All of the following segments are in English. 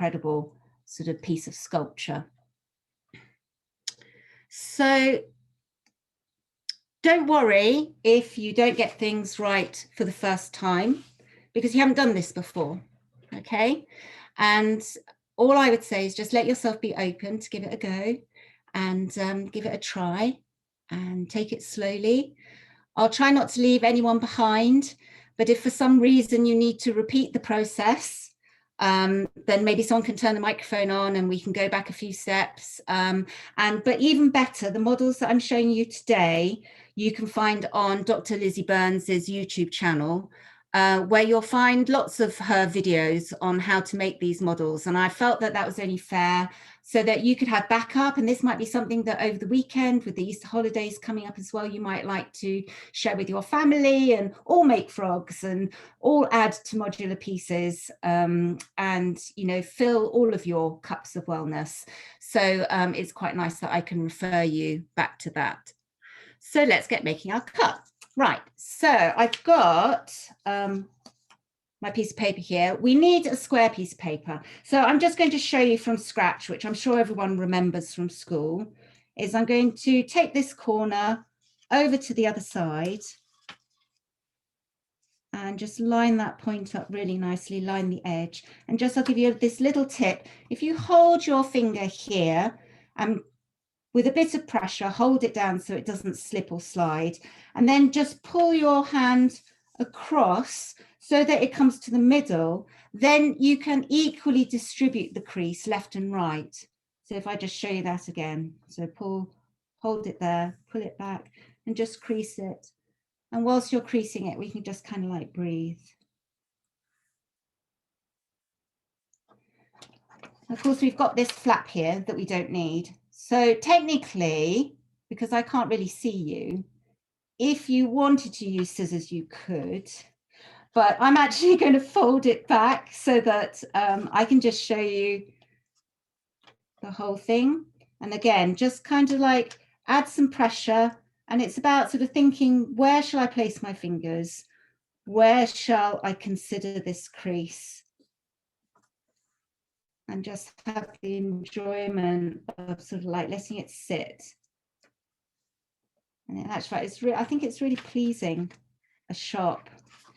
incredible sort of piece of sculpture. So don't worry if you don't get things right for the first time, because you haven't done this before, okay? And all I would say is just let yourself be open to give it a go and give it a try and take it slowly. I'll try not to leave anyone behind, but if for some reason you need to repeat the process, then maybe someone can turn the microphone on and we can go back a few steps. But even better, the models that I'm showing you today, you can find on Dr. Lizzie Burns's YouTube channel, where you'll find lots of her videos on how to make these models. And I felt that that was only fair so that you could have backup. And this might be something that over the weekend with the Easter holidays coming up as well, you might like to share with your family and all make frogs and all add to modular pieces and, you know, fill all of your cups of wellness. So it's quite nice that I can refer you back to that. So let's get making our cup. Right, so I've got my piece of paper here. We need a square piece of paper. So I'm just going to show you from scratch, which I'm sure everyone remembers from school, is I'm going to take this corner over to the other side and just line that point up really nicely, line the edge. And just I'll give you this little tip. If you hold your finger here and with a bit of pressure, hold it down so it doesn't slip or slide, and then just pull your hand across so that it comes to the middle, then you can equally distribute the crease left and right. So if I just show you that again, so pull, hold it there, pull it back and just crease it. And whilst you're creasing it, we can just kind of like breathe. Of course, we've got this flap here that we don't need. So technically, because I can't really see you, if you wanted to use scissors, you could, but I'm actually going to fold it back so that I can just show you the whole thing. And again, just kind of like add some pressure. And it's about sort of thinking, where shall I place my fingers? Where shall I consider this crease? And just have the enjoyment of sort of like letting it sit. And that's right, it's I think it's really pleasing, a sharp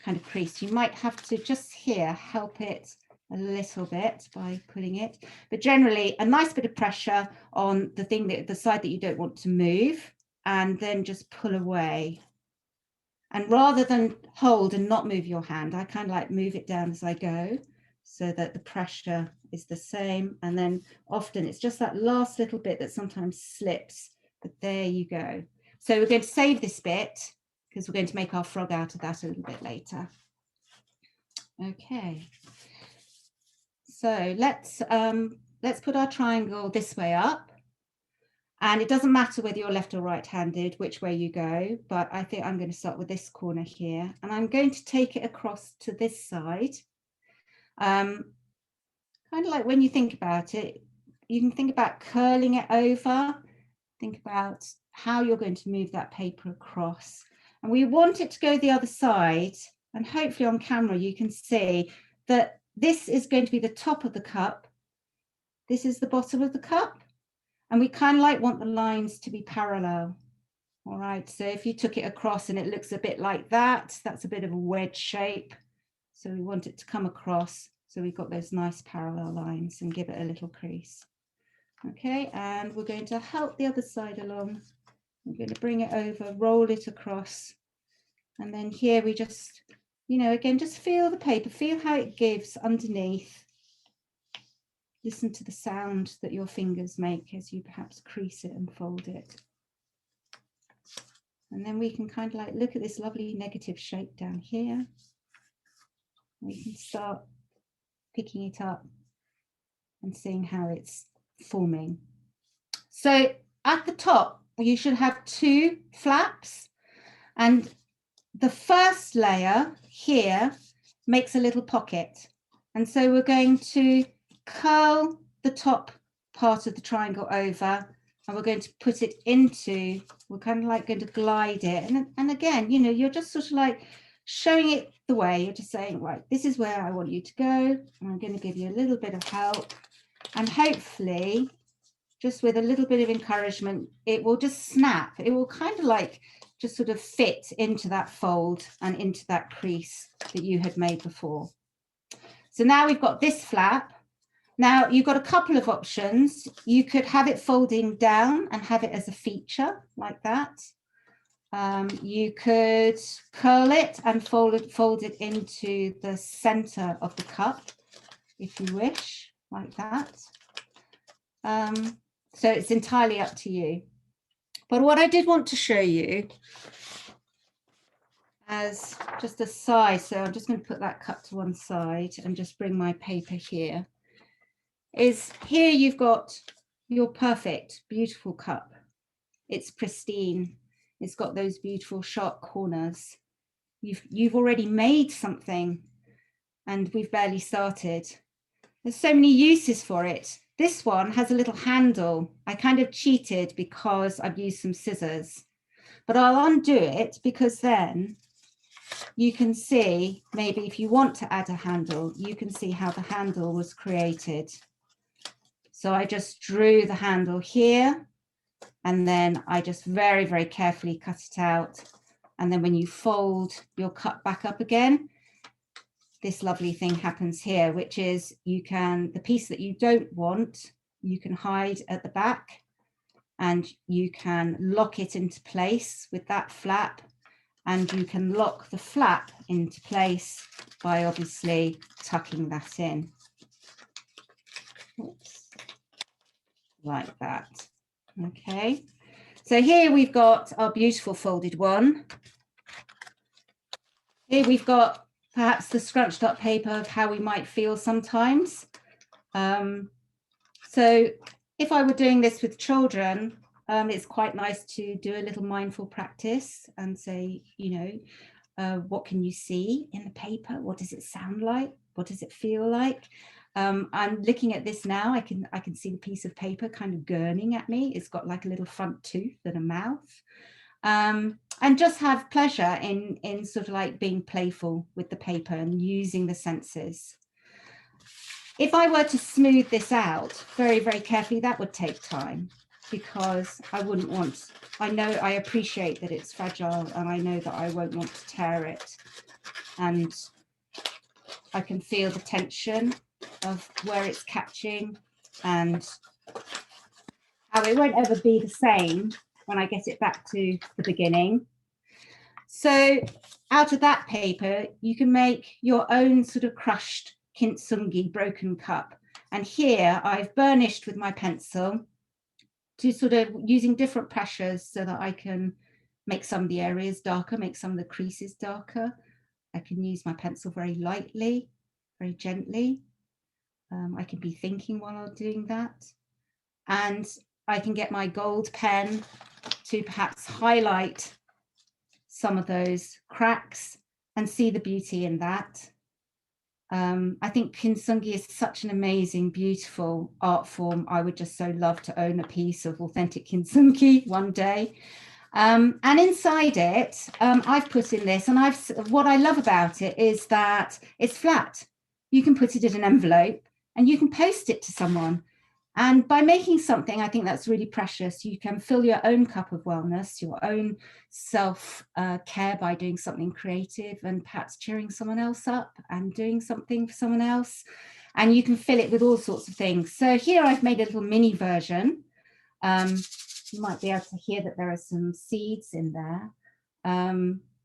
kind of crease. You might have to just here help it a little bit by pulling it, but generally a nice bit of pressure on the thing that the side that you don't want to move, and then just pull away. And rather than hold and not move your hand, I kind of like move it down as I go, so that the pressure is the same. And then often it's just that last little bit that sometimes slips, but there you go. So we're going to save this bit because we're going to make our frog out of that a little bit later. Okay. So let's put our triangle this way up. And it doesn't matter whether you're left or right-handed, which way you go, but I think I'm going to start with this corner here. And I'm going to take it across to this side. Kind of like when you think about it, you can think about curling it over, think about how you're going to move that paper across. And we want it to go the other side, and hopefully on camera you can see that this is going to be the top of the cup. This is the bottom of the cup. And we kind of like want the lines to be parallel. All right, so if you took it across and it looks a bit like that, that's a bit of a wedge shape. So we want it to come across. So we've got those nice parallel lines and give it a little crease. Okay, and we're going to help the other side along. We're going to bring it over, roll it across. And then here we just, you know, again, just feel the paper, feel how it gives underneath. Listen to the sound that your fingers make as you perhaps crease it and fold it. And then we can kind of like look at this lovely negative shape down here. We can start picking it up and seeing how it's forming. So at the top, you should have two flaps, and the first layer here makes a little pocket. And so we're going to curl the top part of the triangle over, and we're going to put it into, we're kind of like going to glide it. And again, you know, you're just sort of like showing it the way. You're just saying, right, this is where I want you to go. I'm going to give you a little bit of help, and hopefully just with a little bit of encouragement, it will just snap. It will kind of like just sort of fit into that fold and into that crease that you had made before. So now we've got this flap. Now you've got a couple of options. You could have it folding down and have it as a feature like that. You could curl it and fold it into the center of the cup if you wish, like that. So it's entirely up to you. But what I did want to show you as just a side, so I'm just going to put that cup to one side and just bring my paper here, is here you've got your perfect, beautiful cup. It's pristine. It's got those beautiful sharp corners. You've already made something and we've barely started. There's so many uses for it. This one has a little handle. I kind of cheated because I've used some scissors, but I'll undo it because then you can see, maybe if you want to add a handle, you can see how the handle was created. So I just drew the handle here, and then I just very, very carefully cut it out. And then when you fold your cup back up again, this lovely thing happens here, which is you can, the piece that you don't want, you can hide at the back and you can lock it into place with that flap, and you can lock the flap into place by obviously tucking that in. Oops. Like that. Okay, so here we've got our beautiful folded one. Here we've got perhaps the scrunched up paper of how we might feel sometimes. So if I were doing this with children, it's quite nice to do a little mindful practice and say, you know, what can you see in the paper? What does it sound like? What does it feel like? I'm looking at this now. I can see the piece of paper kind of gurning at me. It's got like a little front tooth and a mouth. And just have pleasure in sort of like being playful with the paper and using the senses. If I were to smooth this out very, very carefully, that would take time, because I wouldn't want, I know, I appreciate that it's fragile and I know that I won't want to tear it. And I can feel the tension of where it's catching and how it won't ever be the same when I get it back to the beginning. So out of that paper, you can make your own sort of crushed kintsugi broken cup. And here I've burnished with my pencil to sort of using different pressures so that I can make some of the areas darker, make some of the creases darker. I can use my pencil very lightly, very gently. I can be thinking while I'm doing that. And I can get my gold pen to perhaps highlight some of those cracks and see the beauty in that. I think kintsugi is such an amazing, beautiful art form. I would just so love to own a piece of authentic kintsugi one day. And inside it, I've put in this, and what I love about it is that it's flat. You can put it in an envelope and you can post it to someone. And by making something, I think that's really precious. You can fill your own cup of wellness, your own self-care by doing something creative and perhaps cheering someone else up and doing something for someone else. And you can fill it with all sorts of things. So here I've made a little mini version. You might be able to hear that there are some seeds in there,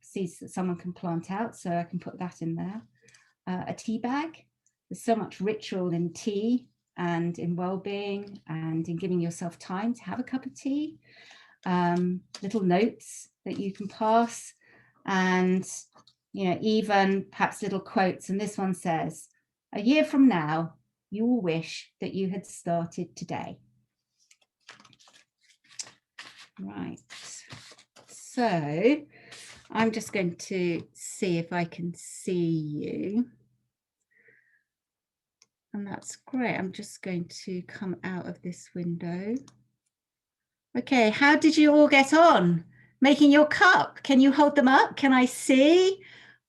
seeds that someone can plant out. So I can put that in there. A tea bag. There's so much ritual in tea and in well-being and in giving yourself time to have a cup of tea. Little notes that you can pass, and you know, even perhaps little quotes. And this one says, "A year from now, you will wish that you had started today." Right. So I'm just going to see if I can see you. And that's great. I'm just going to come out of this window. Okay, how did you all get on making your cup? Can you hold them up? Can I see?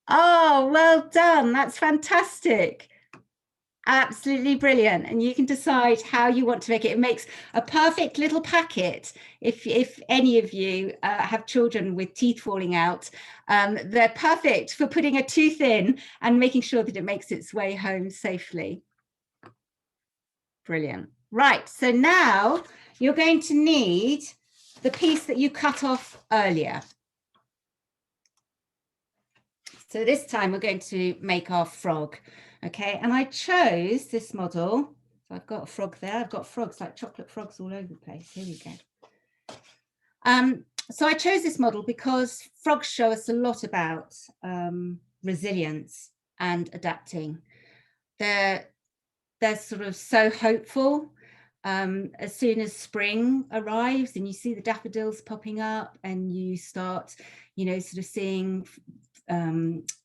Oh, well done. That's fantastic. Absolutely brilliant. And you can decide how you want to make it. It makes a perfect little packet. If any of you have children with teeth falling out, they're perfect for putting a tooth in and making sure that it makes its way home safely. Brilliant. Right, so now you're going to need the piece that you cut off earlier. So this time we're going to make our frog. Okay, and I chose this model. So I've got a frog there. I've got frogs, like chocolate frogs all over the place. Here we go. So I chose this model because frogs show us a lot about resilience and adapting. They're sort of so hopeful. As soon as spring arrives and you see the daffodils popping up and you start, you know, sort of seeing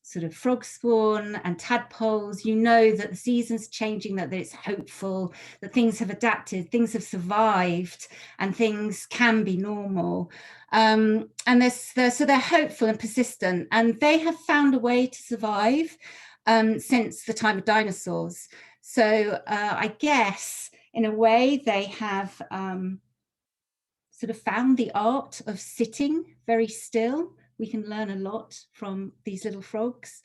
sort of frog spawn and tadpoles, you know that the season's changing, that it's hopeful, that things have adapted, things have survived, and things can be normal. And they're hopeful and persistent, and they have found a way to survive since the time of dinosaurs. So I guess in a way they have sort of found the art of sitting very still. We can learn a lot from these little frogs.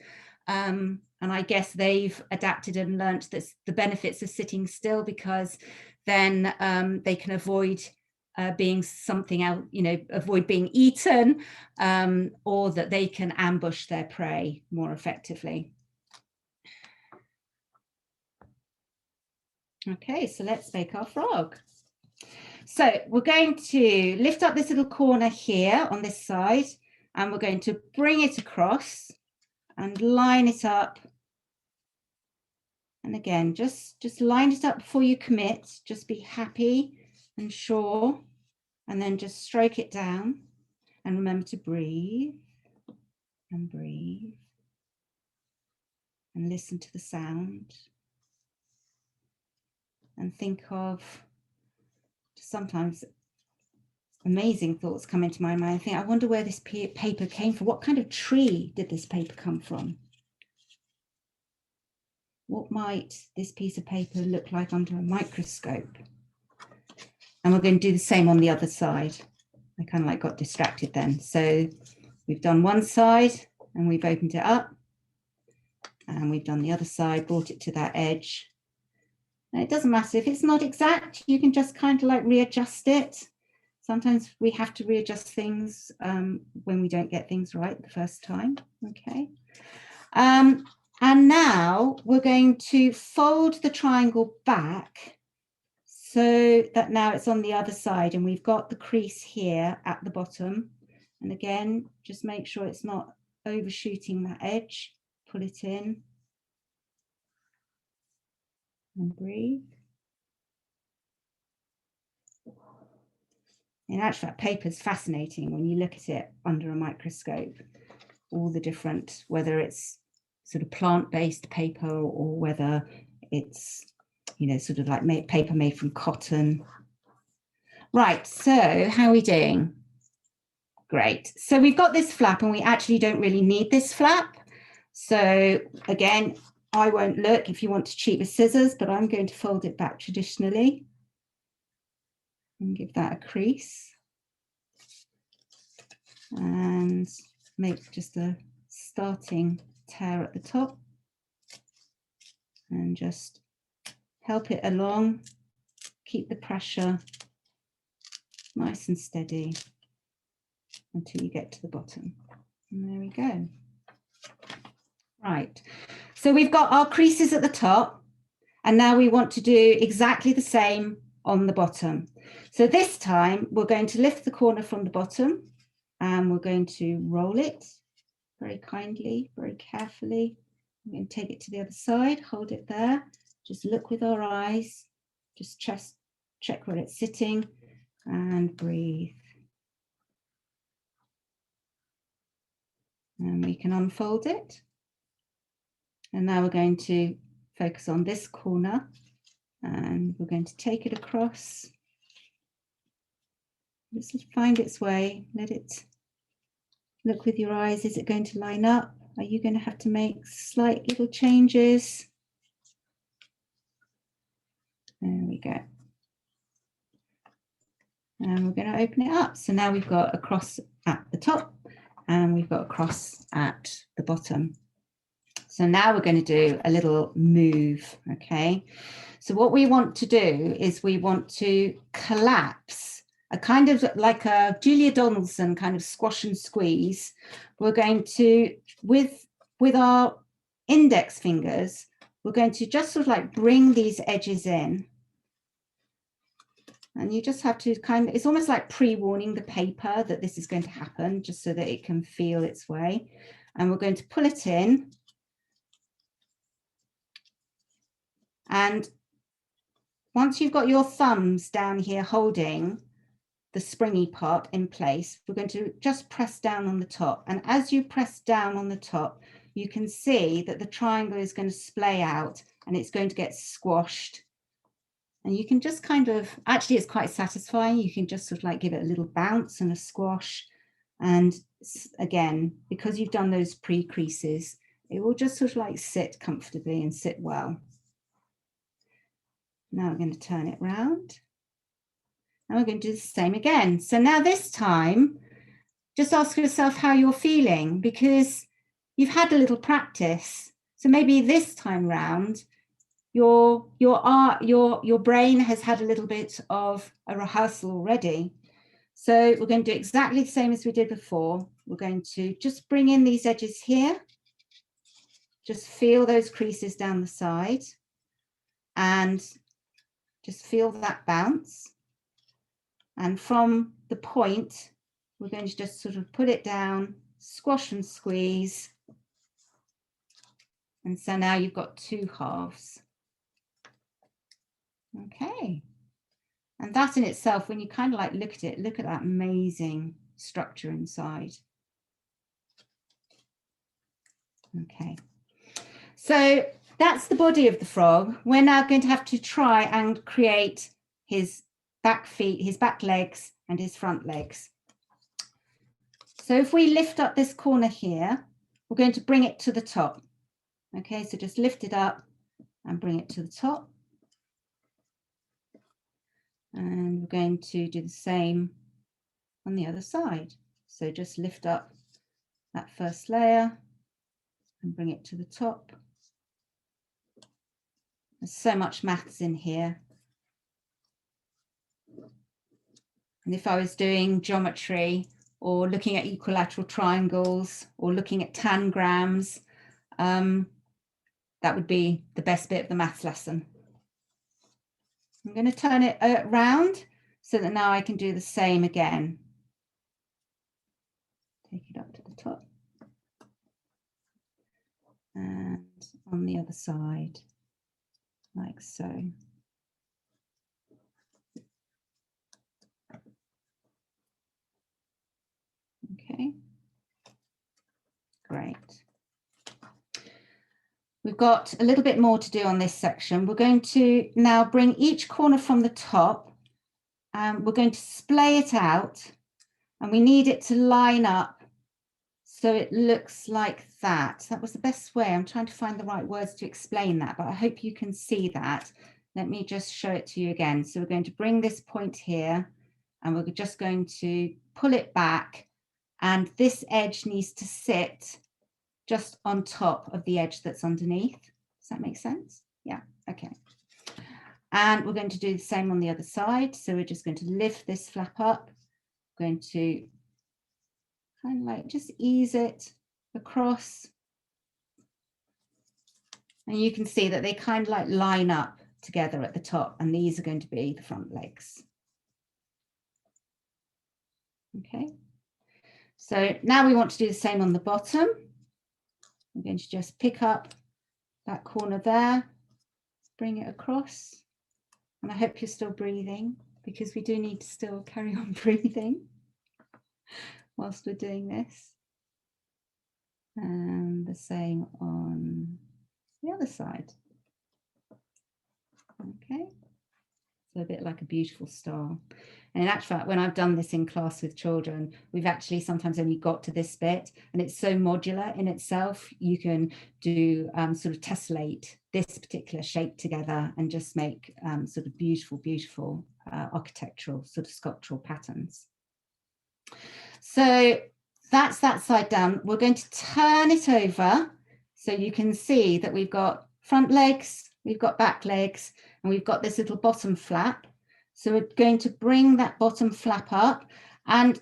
And I guess they've adapted and learnt the benefits of sitting still, because then they can avoid being something else, you know, avoid being eaten, or that they can ambush their prey more effectively. Okay, so let's make our frog. So we're going to lift up this little corner here on this side, and we're going to bring it across and line it up. And again, just line it up before you commit. Just be happy and sure, and then just stroke it down. And remember to breathe and breathe and listen to the sound. And think of, sometimes amazing thoughts come into my mind. I think, I wonder where this paper came from. What kind of tree did this paper come from? What might this piece of paper look like under a microscope? And we're going to do the same on the other side. I kind of like got distracted then. So we've done one side and we've opened it up, and we've done the other side, brought it to that edge. And it doesn't matter if it's not exact, you can just kind of like readjust it. Sometimes we have to readjust things when we don't get things right the first time. Okay. And now we're going to fold the triangle back so that now it's on the other side, and we've got the crease here at the bottom. And again, just make sure it's not overshooting that edge. Pull it in and breathe. In actual fact, paper is fascinating when you look at it under a microscope. All the different, whether it's sort of plant-based paper or whether it's, you know, sort of like paper made from cotton. Right, so how are we doing? Great. So we've got this flap, and we actually don't really need this flap. So again, I won't look if you want to cheat with scissors, but I'm going to fold it back traditionally and give that a crease and make just a starting tear at the top and just help it along. Keep the pressure nice and steady until you get to the bottom. And there we go. Right, so we've got our creases at the top, and now we want to do exactly the same on the bottom. So this time we're going to lift the corner from the bottom, and we're going to roll it very kindly, very carefully. We're going to take it to the other side, hold it there, just look with our eyes, just check where it's sitting, and breathe. And we can unfold it. And now we're going to focus on this corner, and we're going to take it across. Just find its way, let it look with your eyes. Is it going to line up? are you going to have to make slight little changes? There we go. And we're going to open it up. So now we've got a cross at the top and we've got a cross at the bottom. So now we're going to do a little move, okay? So what we want to do is we want to collapse a kind of like a Julia Donaldson kind of squash and squeeze. We're going to, with our index fingers, we're going to just sort of like bring these edges in. And you just have to kind of, it's almost like pre-warning the paper that this is going to happen, just so that it can feel its way. And we're going to pull it in. And once you've got your thumbs down here holding the springy part in place, we're going to just press down on the top. And as you press down on the top, you can see that the triangle is going to splay out and it's going to get squashed. And you can just kind of, actually it's quite satisfying. You can just sort of like give it a little bounce and a squash. And again, because you've done those pre-creases, it will just sort of like sit comfortably and sit well. Now we're going to turn it round. And we're going to do the same again. So now this time, just ask yourself how you're feeling, because you've had a little practice. So maybe this time round, your brain has had a little bit of a rehearsal already. So we're going to do exactly the same as we did before. We're going to just bring in these edges here. Just feel those creases down the side and just feel that bounce. And from the point, we're going to just sort of put it down, squash and squeeze. And so now you've got two halves. Okay. And that in itself, when you kind of like look at it, look at that amazing structure inside. Okay. So that's the body of the frog. We're now going to have to try and create his back feet, his back legs and his front legs. So if we lift up this corner here, we're going to bring it to the top. Okay, so just lift it up and bring it to the top. And we're going to do the same on the other side. So just lift up that first layer and bring it to the top. There's so much maths in here. And if I was doing geometry or looking at equilateral triangles or looking at tangrams, that would be the best bit of the maths lesson. I'm going to turn it around so that now I can do the same again. Take it up to the top. And on the other side, like so. Okay, great. We've got a little bit more to do on this section. We're going to now bring each corner from the top and we're going to splay it out, and we need it to line up so it looks like that. That was the best way. I'm trying to find the right words to explain that, but I hope you can see that. Let me just show it to you again. So we're going to bring this point here and we're just going to pull it back, and this edge needs to sit just on top of the edge that's underneath. Does that make sense? Yeah, okay. And we're going to do the same on the other side. So we're just going to lift this flap up. We're going to kind of like just ease it across. And you can see that they kind of like line up together at the top, and these are going to be the front legs. Okay. So now we want to do the same on the bottom. I'm going to just pick up that corner there, bring it across. And I hope you're still breathing, because we do need to still carry on breathing whilst we're doing this. And the same on the other side. Okay, So a bit like a beautiful star. And in actual fact, when I've done this in class with children, we've actually sometimes only got to this bit, and it's so modular in itself. You can do sort of tessellate this particular shape together and just make sort of beautiful, beautiful architectural sort of sculptural patterns. So that's that side done. We're going to turn it over so you can see that we've got front legs, we've got back legs, and we've got this little bottom flap. So we're going to bring that bottom flap up, and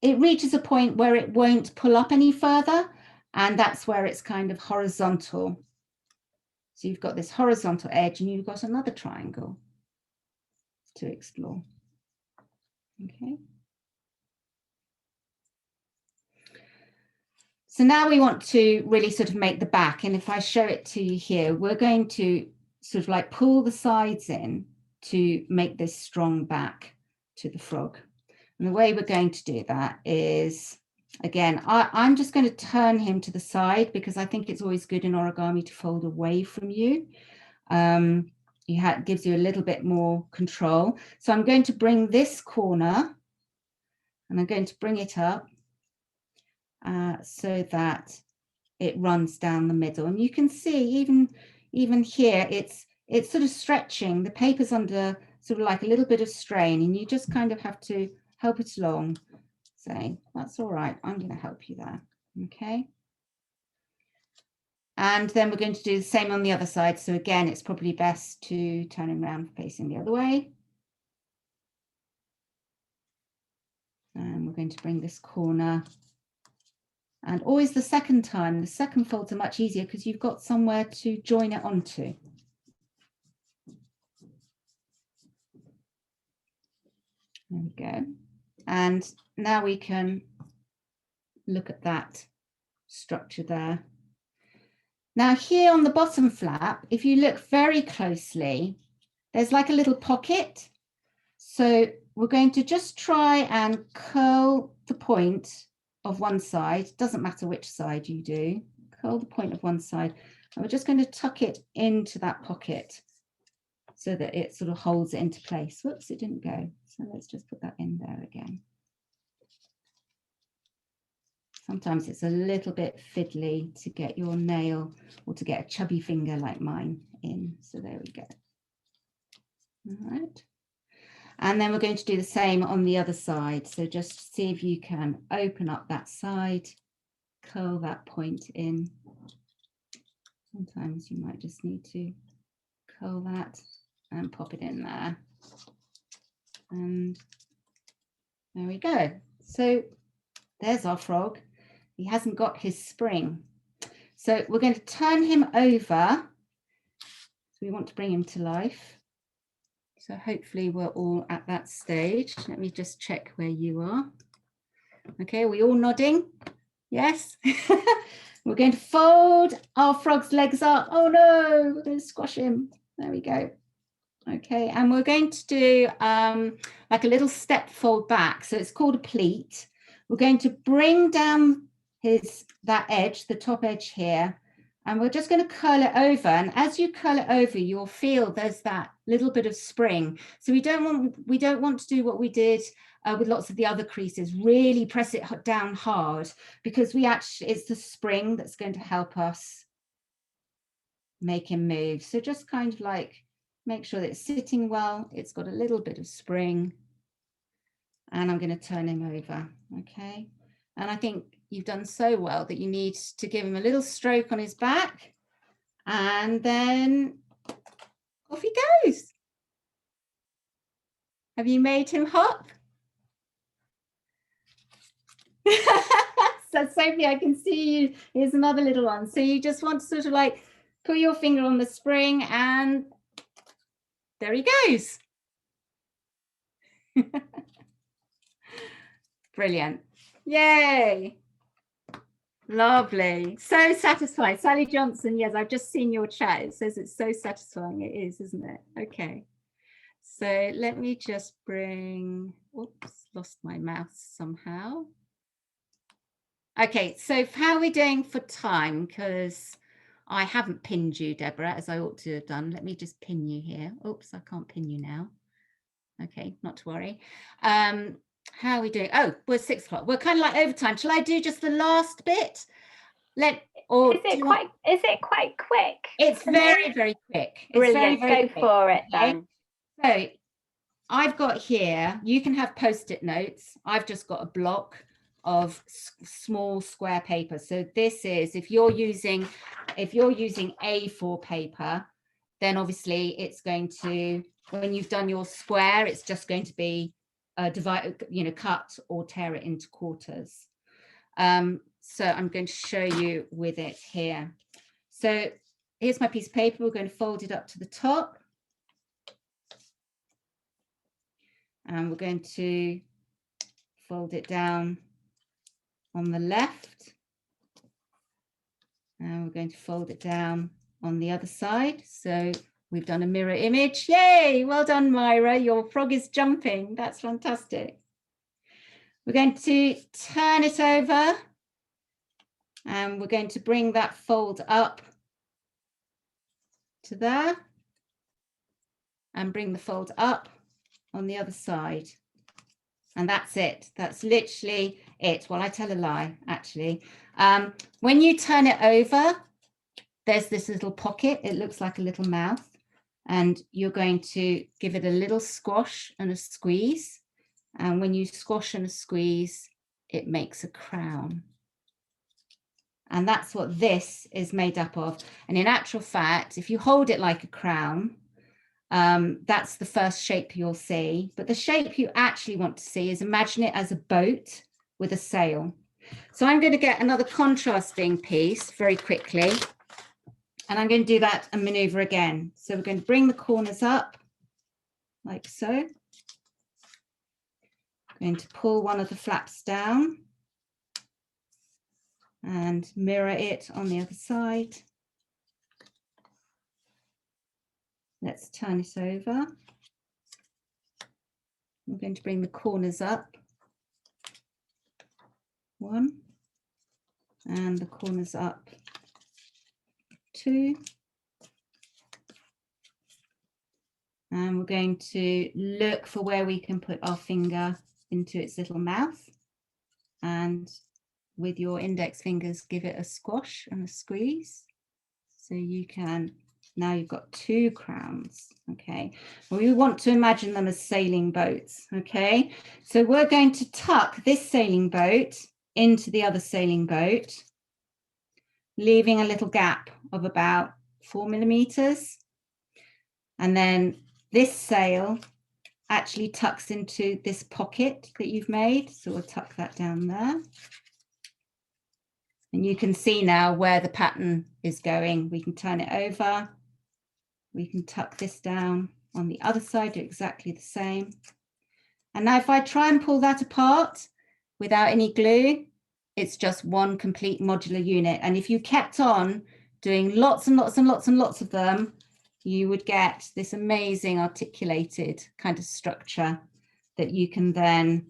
it reaches a point where it won't pull up any further, and that's where it's kind of horizontal. So you've got this horizontal edge, and you've got another triangle to explore. Okay. So now we want to really sort of make the back, and if I show it to you here, we're going to sort of like pull the sides in to make this strong back to the frog. And the way we're going to do that is, again, I'm just going to turn him to the side because I think it's always good in origami to fold away from you. It gives you a little bit more control. So I'm going to bring this corner and I'm going to bring it up so that it runs down the middle. And you can see even here, it's sort of stretching. The paper's under sort of like a little bit of strain, and you just kind of have to help it along, saying, that's all right, I'm going to help you there. Okay. And then we're going to do the same on the other side. So again, it's probably best to turn him around facing the other way. And we're going to bring this corner. And always the second time, the second folds are much easier because you've got somewhere to join it onto. There we go. And now we can look at that structure there. Now here on the bottom flap, if you look very closely, there's like a little pocket. So we're going to just try and curl the point of one side. Doesn't matter which side you do. Curl the point of one side. And we're just going to tuck it into that pocket so that it sort of holds it into place. Whoops, it didn't go. So let's just put that in there again. Sometimes it's a little bit fiddly to get your nail or to get a chubby finger like mine in. So there we go. All right. And then we're going to do the same on the other side. So just see if you can open up that side, curl that point in. Sometimes you might just need to curl that and pop it in there. And there we go. So there's our frog. He hasn't got his spring. So we're going to turn him over. So we want to bring him to life. So hopefully we're all at that stage. Let me just check where you are. Okay, are we all nodding? Yes. We're going to fold our frog's legs up. Oh no, we're going to squash him. There we go. Okay, and we're going to do like a little step fold back. So it's called a pleat. We're going to bring down that edge, the top edge here, and we're just going to curl it over. And as you curl it over, you'll feel there's that little bit of spring. So we don't want to do what we did with lots of the other creases, really press it down hard, because it's the spring that's going to help us make him move. So just kind of like make sure that it's sitting well. It's got a little bit of spring, and I'm going to turn him over. Okay. And I think you've done so well that you need to give him a little stroke on his back, and then off he goes. Have you made him hop? So Sophie, I can see you. Here's another little one. So you just want to sort of like put your finger on the spring, and there he goes. Brilliant. Yay. Lovely. So satisfying. Sally Johnson, yes, I've just seen your chat. It says it's so satisfying. It is, isn't it? Okay. So let me just bring, oops, lost my mouse somehow. Okay, so how are we doing for time? Because I haven't pinned you, Deborah, as I ought to have done. Let me just pin you here. Oops, I can't pin you now. Okay, not to worry. How are we doing? Oh, we're 6 o'clock. We're kind of like overtime. Shall I do just the last bit? Is it quite quick? It's very, very quick. Brilliant. It's very, very quick. Go for it then. So I've got here, you can have post-it notes. I've just got a block of small square paper. So this is, if you're using A4 paper, then obviously it's going to, when you've done your square, it's just going to be cut or tear it into quarters. So I'm going to show you with it here. So here's my piece of paper. We're going to fold it up to the top. And we're going to fold it down on the left. And we're going to fold it down on the other side. So we've done a mirror image. Yay! Well done, Myra. Your frog is jumping. That's fantastic. We're going to turn it over. And we're going to bring that fold up to there. And bring the fold up on the other side. And that's it. That's literally it. Well, I tell a lie, actually. When you turn it over, there's this little pocket. It looks like a little mouth. And you're going to give it a little squash and a squeeze. And when you squash and a squeeze, it makes a crown. And that's what this is made up of. And in actual fact, if you hold it like a crown, that's the first shape you'll see. But the shape you actually want to see is, imagine it as a boat with a sail. So I'm going to get another contrasting piece very quickly. And I'm going to do that and maneuver again. So we're going to bring the corners up like so. I'm going to pull one of the flaps down and mirror it on the other side. Let's turn it over. We're going to bring the corners up. 1. And the corners up. 2. And we're going to look for where we can put our finger into its little mouth. And with your index fingers, give it a squash and a squeeze. So you can, now you've got 2 crowns, okay? Well, we want to imagine them as sailing boats, okay? So we're going to tuck this sailing boat into the other sailing boat, leaving a little gap of about 4 millimeters. And then this sail actually tucks into this pocket that you've made. So we'll tuck that down there. And you can see now where the pattern is going. We can turn it over. We can tuck this down on the other side, do exactly the same. And now if I try and pull that apart without any glue, it's just one complete modular unit. And if you kept on doing lots and lots and lots and lots of them, you would get this amazing articulated kind of structure that you can then,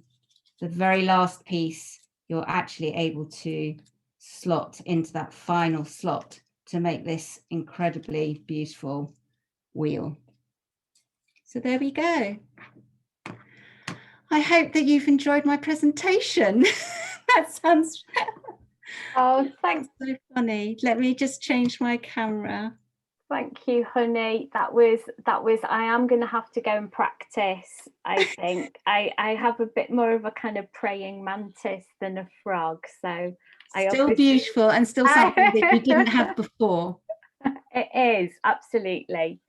the very last piece, you're actually able to slot into that final slot to make this incredibly beautiful wheel. So there we go. I hope that you've enjoyed my presentation. That sounds oh, thanks. So funny. Let me just change my camera. Thank you, honey. That was I am going to have to go and practice. I think I have a bit more of a kind of praying mantis than a frog, so still beautiful and still something that you didn't have before. It is, absolutely.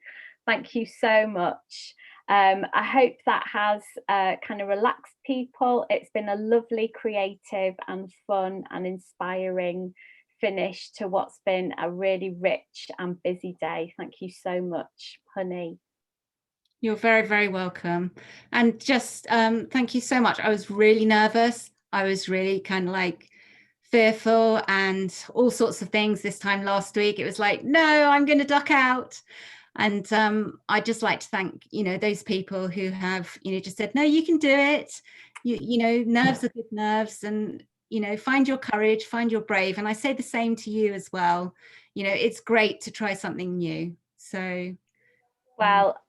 Thank you so much. I hope that has kind of relaxed people. It's been a lovely, creative and fun and inspiring finish to what's been a really rich and busy day. Thank you so much, honey. You're very, very welcome. And just thank you so much. I was really nervous. I was really kind of like fearful and all sorts of things this time last week. It was like, no, I'm going to duck out. And I'd just like to thank, those people who have, just said, no, you can do it. Nerves are good nerves, and, find your courage, find your brave. And I say the same to you as well. you know, it's great to try something new. So well,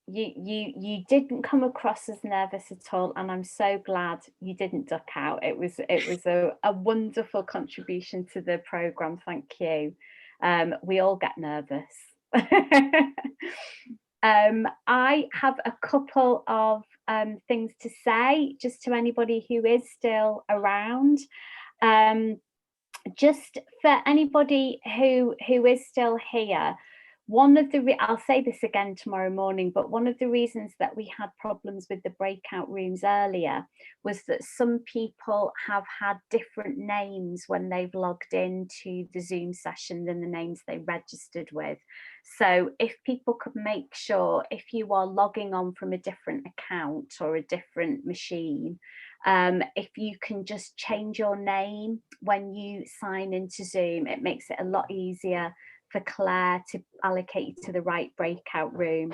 you didn't come across as nervous at all, and I'm so glad you didn't duck out. It was a wonderful contribution to the programme. Thank you. We all get nervous. I have a couple of things to say just to anybody who is still around. Just for anybody who is still here, one of the I'll say this again tomorrow morning, but one of the reasons that we had problems with the breakout rooms earlier was that some people have had different names when they've logged into the Zoom session than the names they registered with. So if people could make sure, if you are logging on from a different account or a different machine, if you can just change your name when you sign into Zoom, it makes it a lot easier for Claire to allocate you to the right breakout room.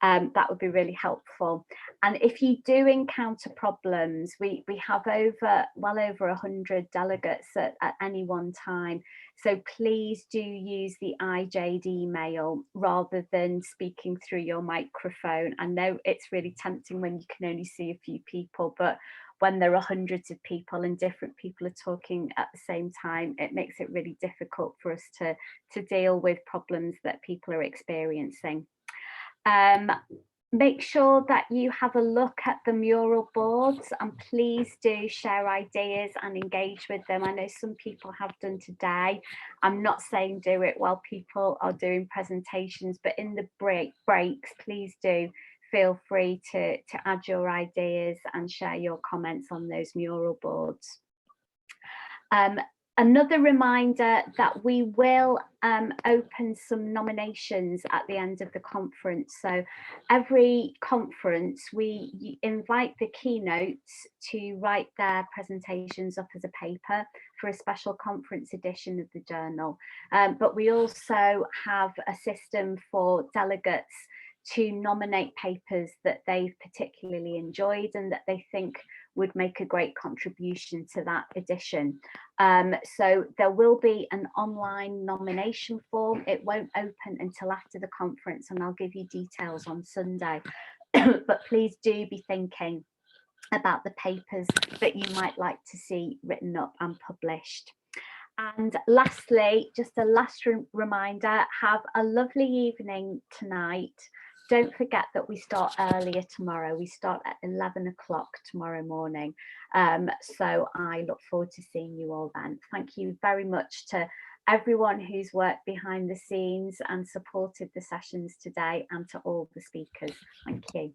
That would be really helpful. And if you do encounter problems, we have well over 100 delegates at any one time. So please do use the iJade email rather than speaking through your microphone. I know it's really tempting when you can only see a few people, but when there are hundreds of people and different people are talking at the same time, it makes it really difficult for us to deal with problems that people are experiencing. Make sure that you have a look at the mural boards, and please do share ideas and engage with them. I know some people have done today. I'm not saying do it while people are doing presentations, but in the breaks, please do feel free to add your ideas and share your comments on those mural boards. Another reminder that we will open some nominations at the end of the conference. So every conference, we invite the keynotes to write their presentations up as a paper for a special conference edition of the journal. But we also have a system for delegates to nominate papers that they've particularly enjoyed and that they think would make a great contribution to that edition. So there will be an online nomination form. It won't open until after the conference, and I'll give you details on Sunday. But please do be thinking about the papers that you might like to see written up and published. And lastly, just a last reminder, have a lovely evening tonight. Don't forget that we start earlier tomorrow. We start at 11 o'clock tomorrow morning. So I look forward to seeing you all then. Thank you very much to everyone who's worked behind the scenes and supported the sessions today, and to all the speakers. Thank you.